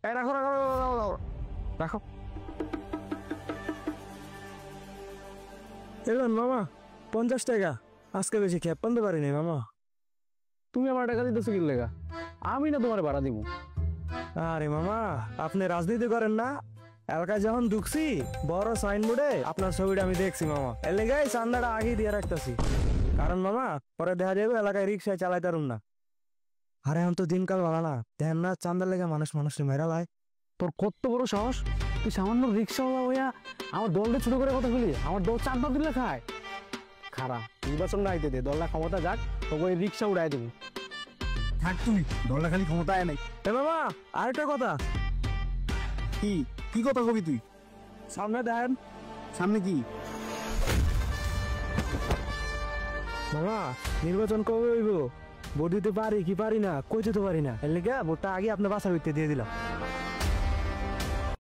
এই রাখো রাখো রাখো, রাখো রাখো। এলেন মামা 50 টাকা, আজকে বেশি খেপ পানতে পারিনি মামা। তুমি আমার টাকা দিতেছো কি লেগা? আমি না তোমার ভাড়া দিব। আরে মামা আপনি রাজনীতি করেন না, এলাকায় যখন ঢুকছি বড় সাইনবোর্ডে আপনার ছবিটা আমি দেখছি মামা, এর লেগে চান্দাটা আগে দিয়ে রাখতেছি। কারণ মামা পরে দেখা যাবে এলাকায় রিক্সায় চালাইতে পারুন না। আরে এখন তো দিনকাল ভালো না, দেখেন না চান্দার লেগে মানুষকে মেরা লাই। তোর কত বড় সাহস, তুই সামান্য রিক্সাওয়ালা হইয়া আমার দলটা ছোট করে কথা বলি? আমার দল চাঁদা দিলে খায়। খারা নির্বাচন না আইতে দে, দলটা ক্ষমতা যাক, তোকে ওই রিক্সা উড়াই দেবো। থাক তুই, দলটা খালি ক্ষমতা আয় নাই। এ মামা আরেকটা কথা। কি কি কথা কবি তুই? সামনে দেখেন। সামনে কি? মামা নির্বাচন কবে হইব? ভোট দিতে পারি কি পারি না কইতে তো পারি না, এর লেগে ভোটটা আগে আপনার বাসা ভিত্তি দিয়ে দিলাম।